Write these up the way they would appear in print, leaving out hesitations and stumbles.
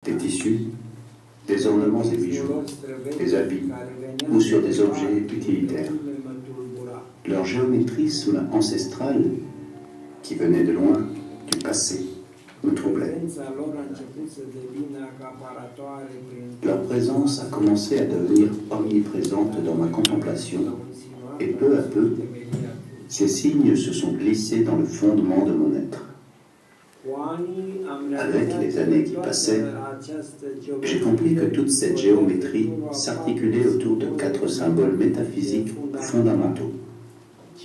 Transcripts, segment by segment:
des tissus, des ornements et bijoux, des habits ou sur des objets utilitaires. Leur géométrisme ancestral, qui venait de loin, du passé, me troublait. Leur présence a commencé à devenir omniprésente dans ma contemplation, et peu à peu, ces signes se sont glissés dans le fondement de mon être. Avec les années qui passaient, j'ai compris que toute cette géométrie s'articulait autour de 4 symboles métaphysiques fondamentaux.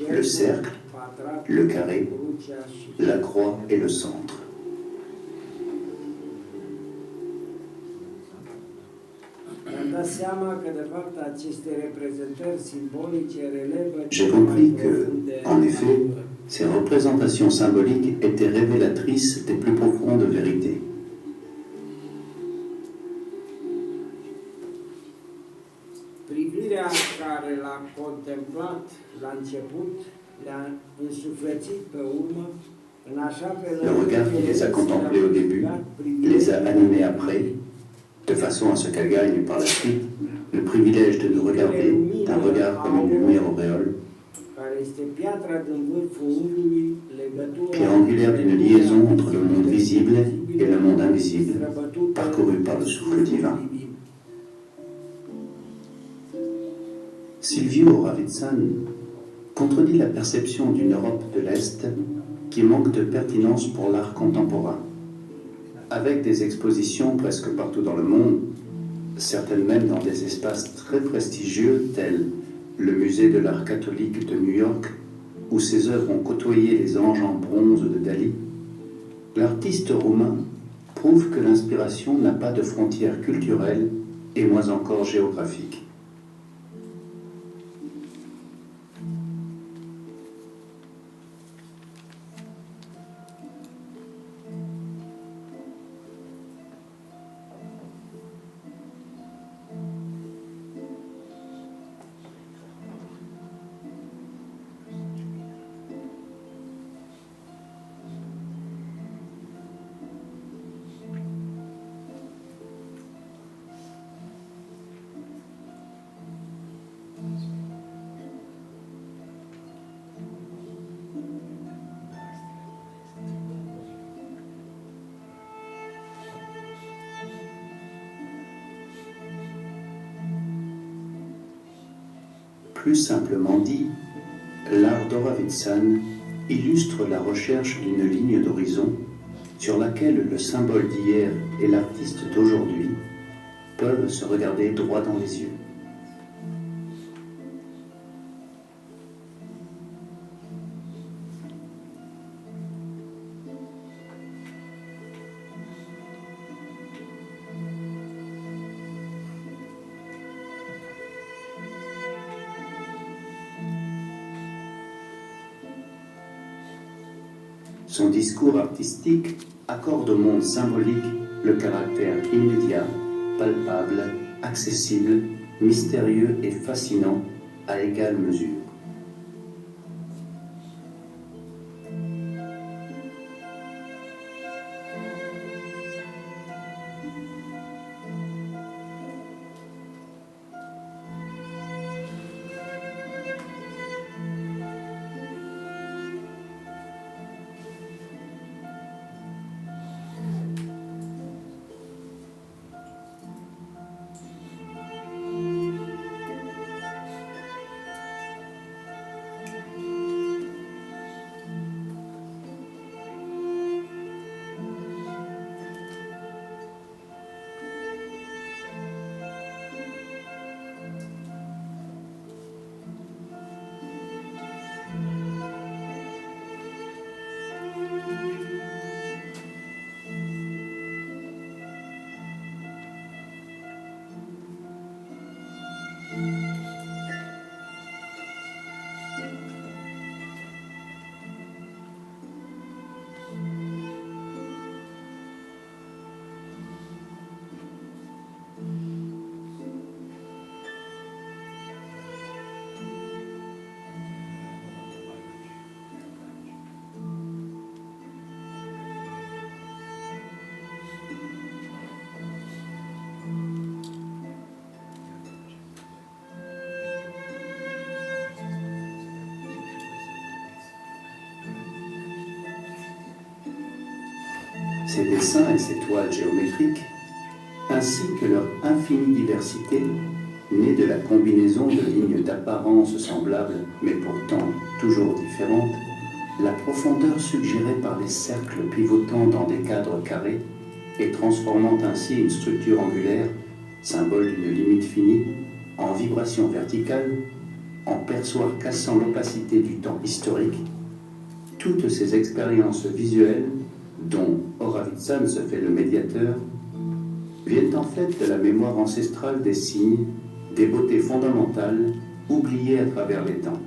Le cercle, le carré, la croix et le centre. J'ai compris que, en effet, ces représentations symboliques étaient révélatrices des plus profondes vérités. Le regard qui les a contemplés au début les a animés après, de façon à ce qu'elles gagnent par la suite le privilège de nous regarder d'un regard comme une lumière auréole, pierre angulaire d'une liaison entre le monde visible et le monde invisible, parcouru par le souffle divin. Silviu Ravitsan contredit la perception d'une Europe de l'Est qui manque de pertinence pour l'art contemporain. Avec des expositions presque partout dans le monde, certaines même dans des espaces très prestigieux tels le musée de l'art catholique de New York, où ses œuvres ont côtoyé les anges en bronze de Dali, l'artiste roumain prouve que l'inspiration n'a pas de frontières culturelles et moins encore géographiques. Plus simplement dit, l'art d'Horavitsan illustre la recherche d'une ligne d'horizon sur laquelle le symbole d'hier et l'artiste d'aujourd'hui peuvent se regarder droit dans les yeux. Son discours artistique accorde au monde symbolique le caractère immédiat, palpable, accessible, mystérieux et fascinant à égale mesure. Ces dessins et ces toiles géométriques, ainsi que leur infinie diversité, née de la combinaison de lignes d'apparence semblables, mais pourtant toujours différentes, la profondeur suggérée par les cercles pivotant dans des cadres carrés et transformant ainsi une structure angulaire, symbole d'une limite finie, en vibration verticale, en perçoir cassant l'opacité du temps historique, toutes ces expériences visuelles, dont Horavitsan se fait le médiateur, viennent en fait de la mémoire ancestrale des signes, des beautés fondamentales, oubliées à travers les temps.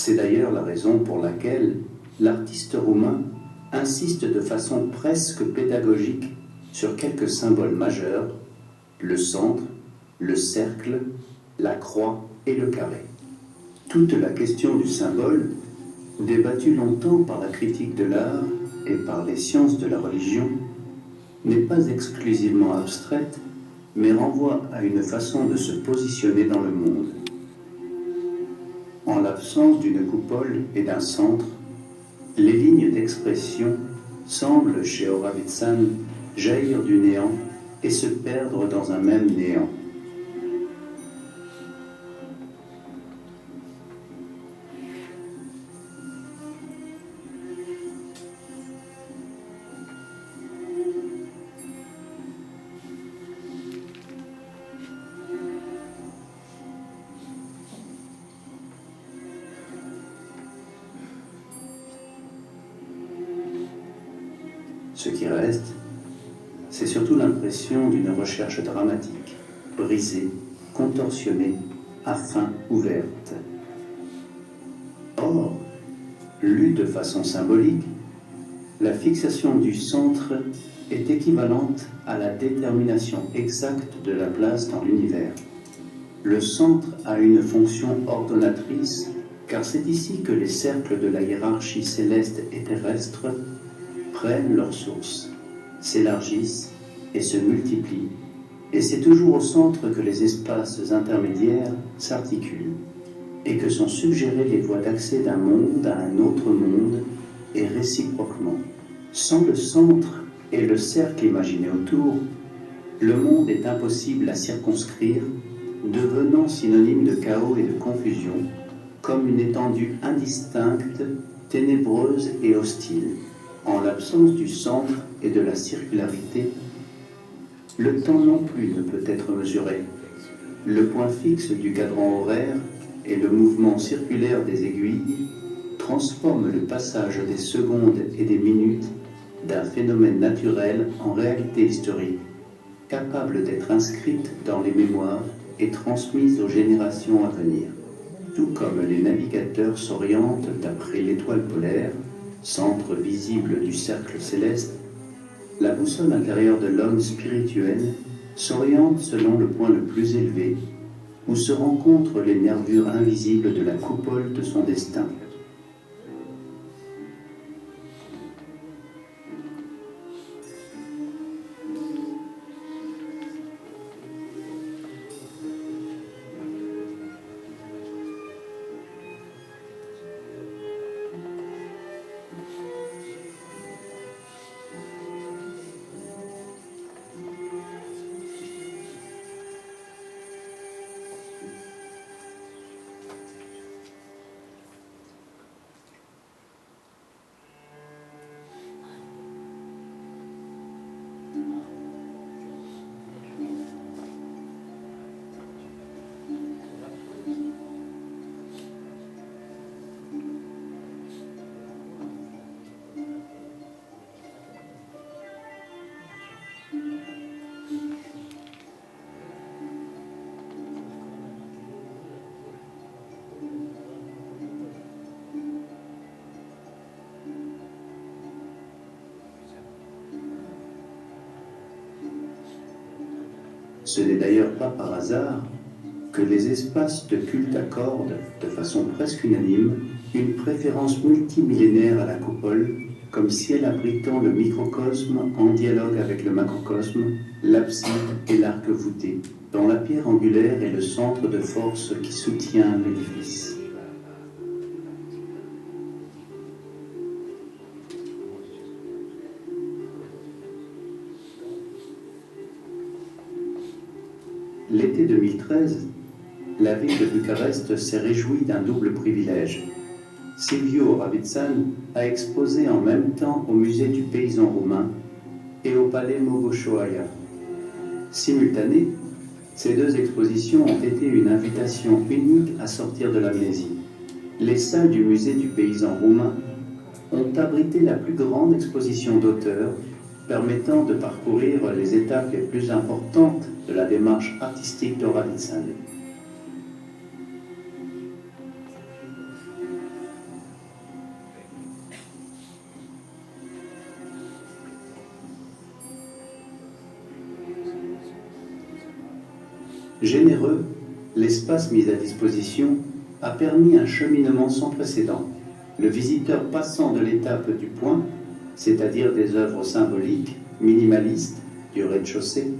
C'est d'ailleurs la raison pour laquelle l'artiste roumain insiste de façon presque pédagogique sur quelques symboles majeurs, le centre, le cercle, la croix et le carré. Toute la question du symbole, débattue longtemps par la critique de l'art et par les sciences de la religion, n'est pas exclusivement abstraite, mais renvoie à une façon de se positionner dans le monde. En l'absence d'une coupole et d'un centre, les lignes d'expression semblent chez Horavitsan jaillir du néant et se perdre dans un même néant. Ce qui reste, c'est surtout l'impression d'une recherche dramatique, brisée, contorsionnée, à fin ouverte. Or, lue de façon symbolique, la fixation du centre est équivalente à la détermination exacte de la place dans l'univers. Le centre a une fonction ordonnatrice, car c'est ici que les cercles de la hiérarchie céleste et terrestre prennent leur source, s'élargissent et se multiplient, et c'est toujours au centre que les espaces intermédiaires s'articulent, et que sont suggérées les voies d'accès d'un monde à un autre monde, et réciproquement. Sans le centre et le cercle imaginé autour, le monde est impossible à circonscrire, devenant synonyme de chaos et de confusion, comme une étendue indistincte, ténébreuse et hostile. En l'absence du centre et de la circularité, le temps non plus ne peut être mesuré. Le point fixe du cadran horaire et le mouvement circulaire des aiguilles transforment le passage des secondes et des minutes d'un phénomène naturel en réalité historique, capable d'être inscrite dans les mémoires et transmise aux générations à venir. Tout comme les navigateurs s'orientent d'après l'étoile polaire, centre visible du cercle céleste, la boussole intérieure de l'homme spirituel s'oriente selon le point le plus élevé, où se rencontrent les nervures invisibles de la coupole de son destin. Ce n'est d'ailleurs pas par hasard que les espaces de culte accordent, de façon presque unanime, une préférence multimillénaire à la coupole, comme ciel abritant le microcosme en dialogue avec le macrocosme, l'abside et l'arc voûté, dont la pierre angulaire est le centre de force qui soutient l'édifice. L'été 2013, la ville de Bucarest s'est réjouie d'un double privilège. Silviu Oravițan a exposé en même temps au musée du paysan roumain et au palais Mogoșoaia. Simultanée, ces deux expositions ont été une invitation unique à sortir de l'amnésie. Les salles du musée du paysan roumain ont abrité la plus grande exposition d'auteurs permettant de parcourir les étapes les plus importantes de la démarche artistique d'Oravițan. Généreux, l'espace mis à disposition a permis un cheminement sans précédent. Le visiteur passant de l'étape du point, c'est-à-dire des œuvres symboliques, minimalistes, du rez-de-chaussée,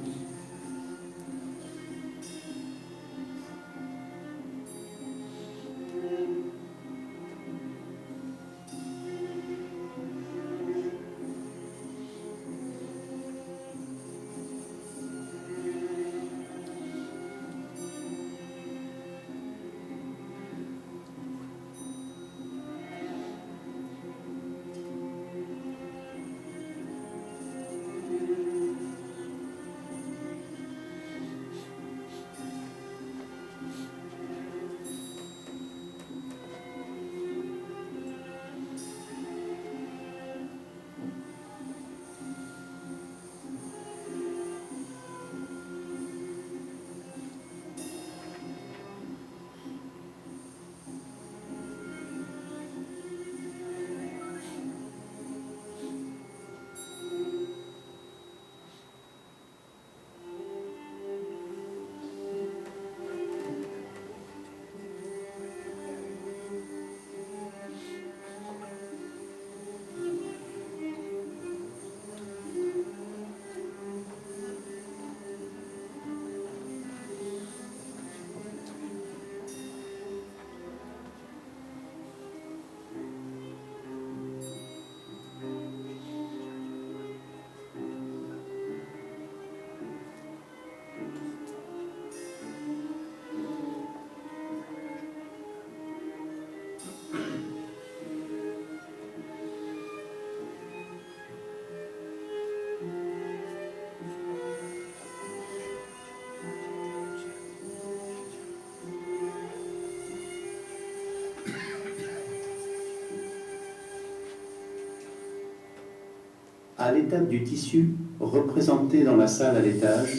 à l'étape du tissu, représenté dans la salle à l'étage,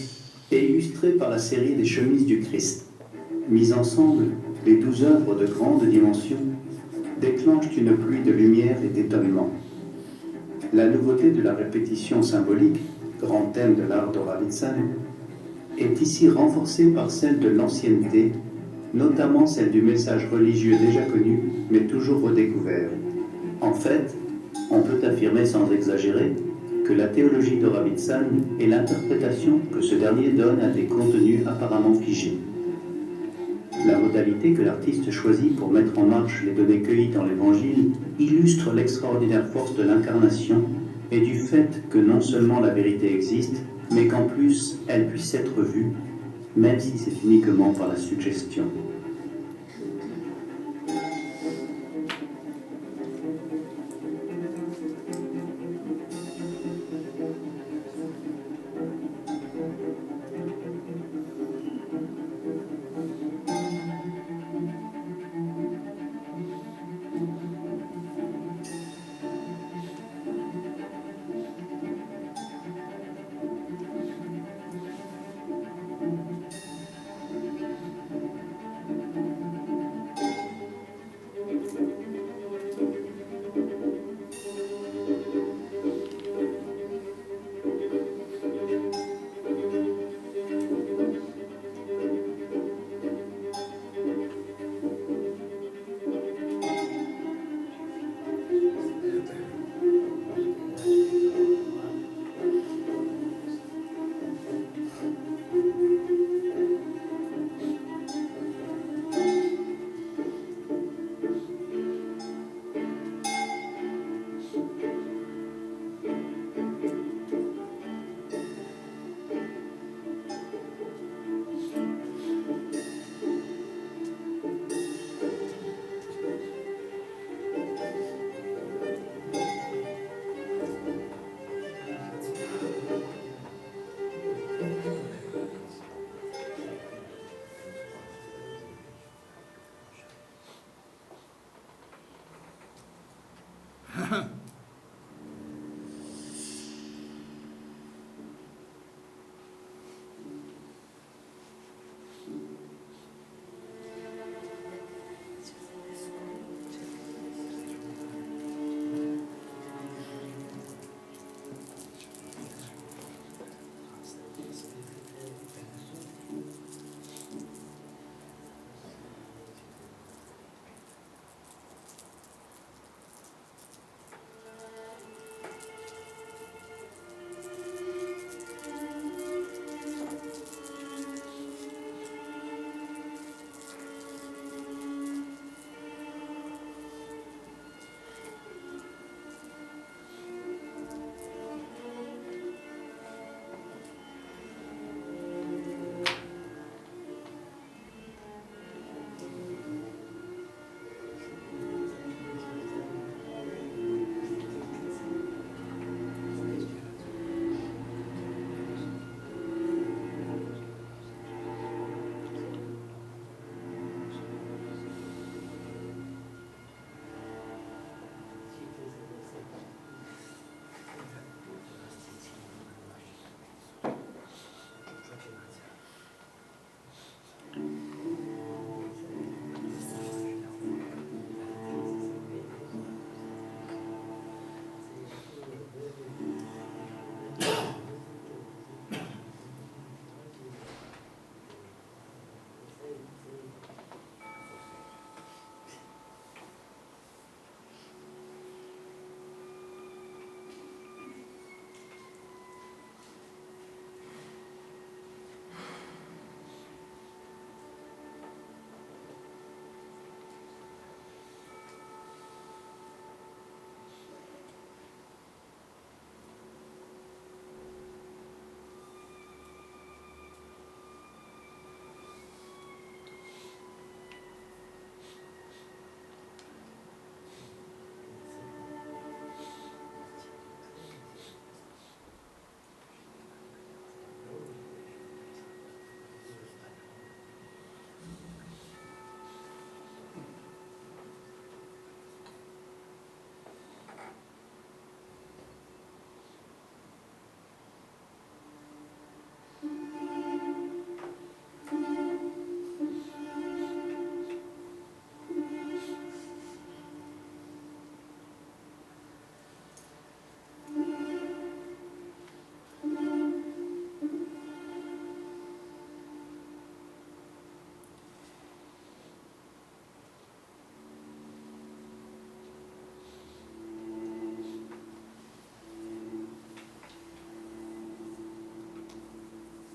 et illustré par la série des chemises du Christ. Mises ensemble, les 12 œuvres de grande dimension déclenchent une pluie de lumière et d'étonnement. La nouveauté de la répétition symbolique, grand thème de l'art d'Oravițan, est ici renforcée par celle de l'ancienneté, notamment celle du message religieux déjà connu, mais toujours redécouvert. En fait, on peut affirmer sans exagérer que la théologie d'Oravițan est l'interprétation que ce dernier donne à des contenus apparemment figés. La modalité que l'artiste choisit pour mettre en marche les données cueillies dans l'Évangile illustre l'extraordinaire force de l'incarnation et du fait que non seulement la vérité existe, mais qu'en plus elle puisse être vue, même si c'est uniquement par la suggestion.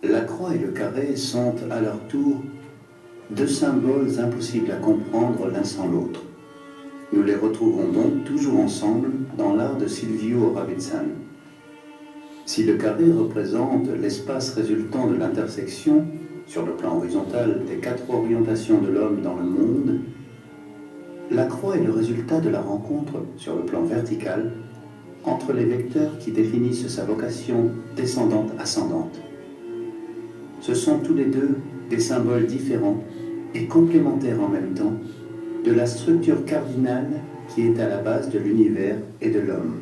La croix et le carré sont, à leur tour, deux symboles impossibles à comprendre l'un sans l'autre. Nous les retrouvons donc toujours ensemble dans l'art de Silviu Horavițan. Si le carré représente l'espace résultant de l'intersection, sur le plan horizontal, des quatre orientations de l'homme dans le monde, la croix est le résultat de la rencontre, sur le plan vertical, entre les vecteurs qui définissent sa vocation descendante-ascendante. Ce sont tous les deux des symboles différents et complémentaires en même temps de la structure cardinale qui est à la base de l'univers et de l'homme.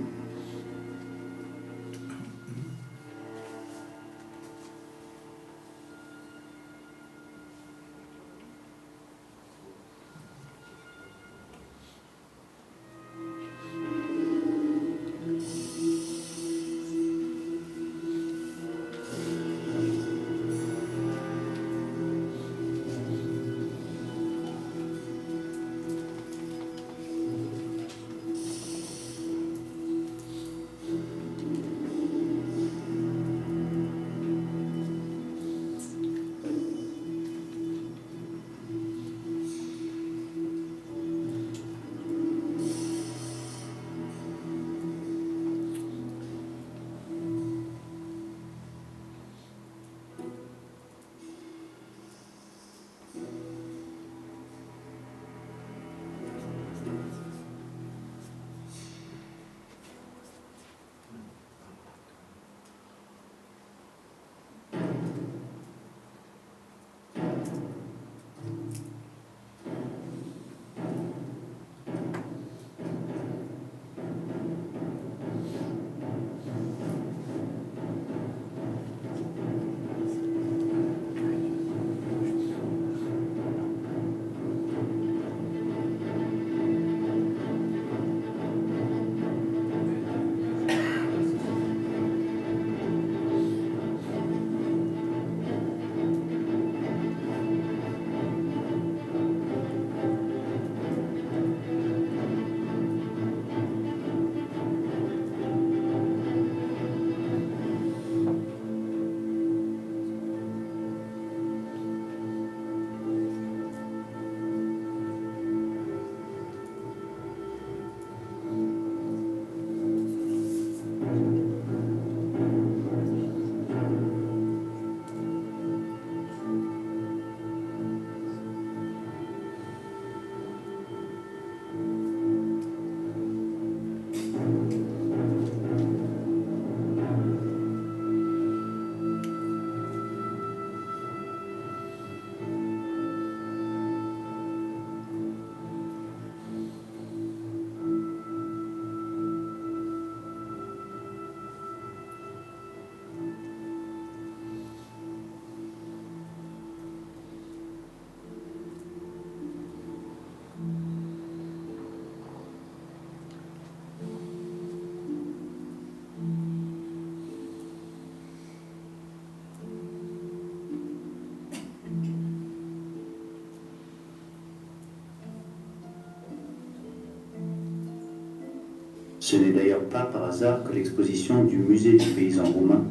Ce n'est d'ailleurs pas par hasard que l'exposition du musée du paysan roumain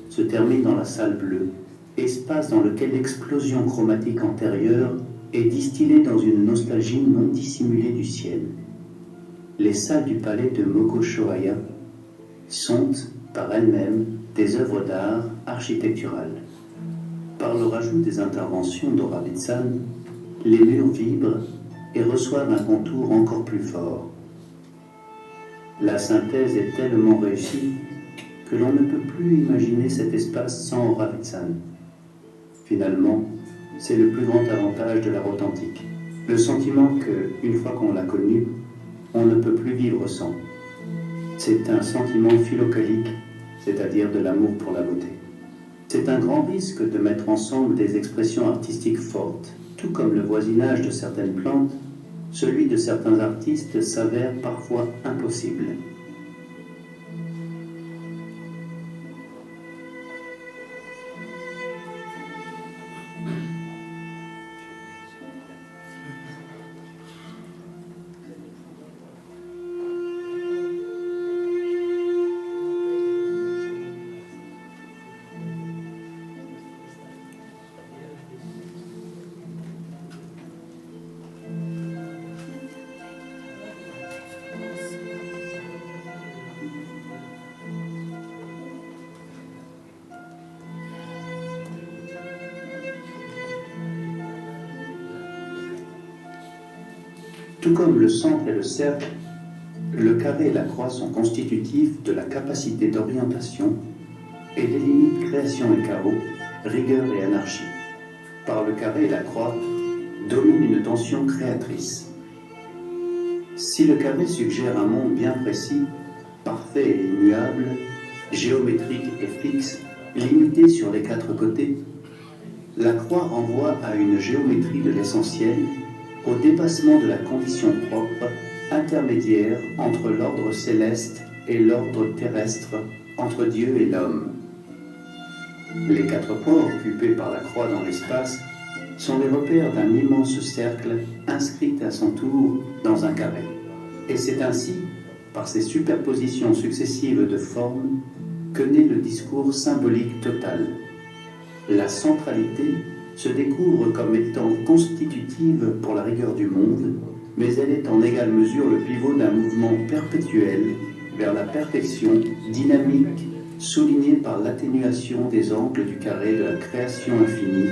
se termine dans la salle bleue, espace dans lequel l'explosion chromatique antérieure est distillée dans une nostalgie non dissimulée du ciel. Les salles du palais de Mogoșoaia sont, par elles-mêmes, des œuvres d'art architecturales. Par le rajout des interventions d'Horavițan, les murs vibrent et reçoivent un contour encore plus fort. La synthèse est tellement réussie que l'on ne peut plus imaginer cet espace sans Horavițan. Finalement, c'est le plus grand avantage de l'art authentique. Le sentiment que, une fois qu'on l'a connu, on ne peut plus vivre sans. C'est un sentiment philocalique, c'est-à-dire de l'amour pour la beauté. C'est un grand risque de mettre ensemble des expressions artistiques fortes. Tout comme le voisinage de certaines plantes, celui de certains artistes s'avère parfois impossible. Tout comme le centre et le cercle, le carré et la croix sont constitutifs de la capacité d'orientation et délimitent création et chaos, rigueur et anarchie. Par le carré et la croix domine une tension créatrice. Si le carré suggère un monde bien précis, parfait et immuable, géométrique et fixe, limité sur les quatre côtés, la croix renvoie à une géométrie de l'essentiel, au dépassement de la condition propre, intermédiaire entre l'ordre céleste et l'ordre terrestre, entre Dieu et l'homme. Les quatre points occupés par la croix dans l'espace sont les repères d'un immense cercle inscrit à son tour dans un carré. Et c'est ainsi, par ces superpositions successives de formes, que naît le discours symbolique total. La centralité se découvre comme étant constitutive pour la rigueur du monde, mais elle est en égale mesure le pivot d'un mouvement perpétuel vers la perfection dynamique, soulignée par l'atténuation des angles du carré de la création infinie,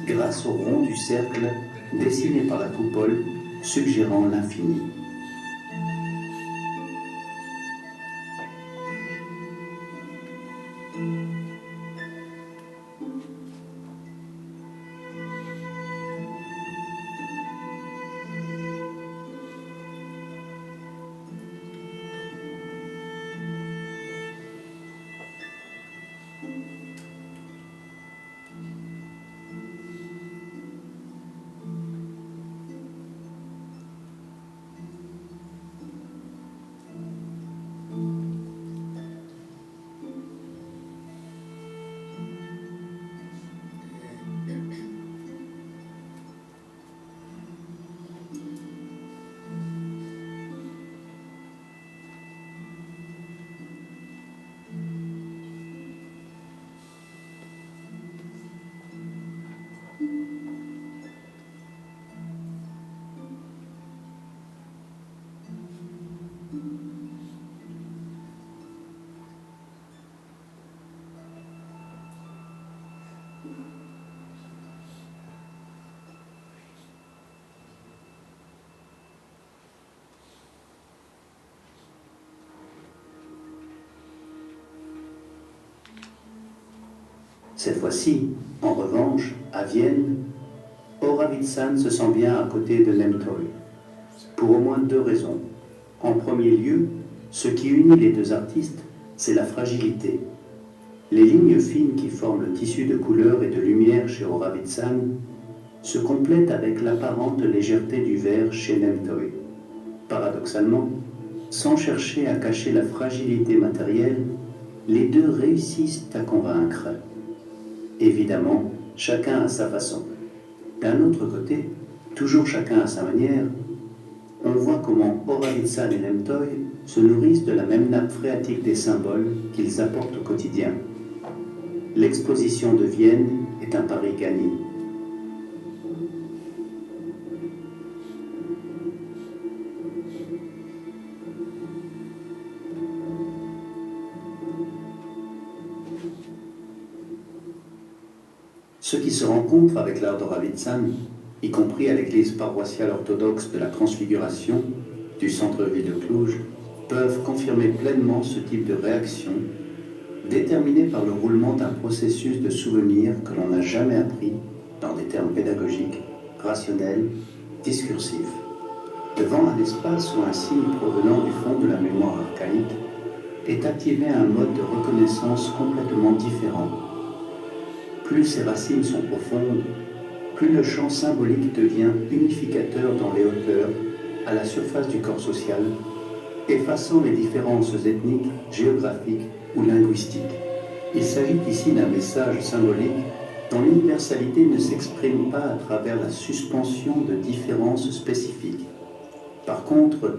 grâce au rond du cercle dessiné par la coupole, suggérant l'infini. Cette fois-ci, en revanche, à Vienne, Horavitzan se sent bien à côté de Nemtoy, pour au moins deux raisons. En premier lieu, ce qui unit les deux artistes, c'est la fragilité. Les lignes fines qui forment le tissu de couleurs et de lumière chez Horavitzan se complètent avec l'apparente légèreté du verre chez Nemtoy. Paradoxalement, sans chercher à cacher la fragilité matérielle, les deux réussissent à convaincre. Évidemment, chacun à sa façon. D'un autre côté, toujours chacun à sa manière, on voit comment Horavitzan et Nemtoy se nourrissent de la même nappe phréatique des symboles qu'ils apportent au quotidien. L'exposition de Vienne est un pari gagné. Ceux qui se rencontrent avec l'art d'Horavitzan, y compris à l'église paroissiale orthodoxe de la Transfiguration du centre-ville de Cluj, peuvent confirmer pleinement ce type de réaction, déterminée par le roulement d'un processus de souvenirs que l'on n'a jamais appris dans des termes pédagogiques, rationnels, discursifs. Devant un espace où un signe provenant du fond de la mémoire archaïque est activé un mode de reconnaissance complètement différent. Plus ces racines sont profondes, plus le champ symbolique devient unificateur dans les hauteurs, à la surface du corps social, effaçant les différences ethniques, géographiques ou linguistiques. Il s'agit ici d'un message symbolique dont l'universalité ne s'exprime pas à travers la suspension de différences spécifiques. Par contre,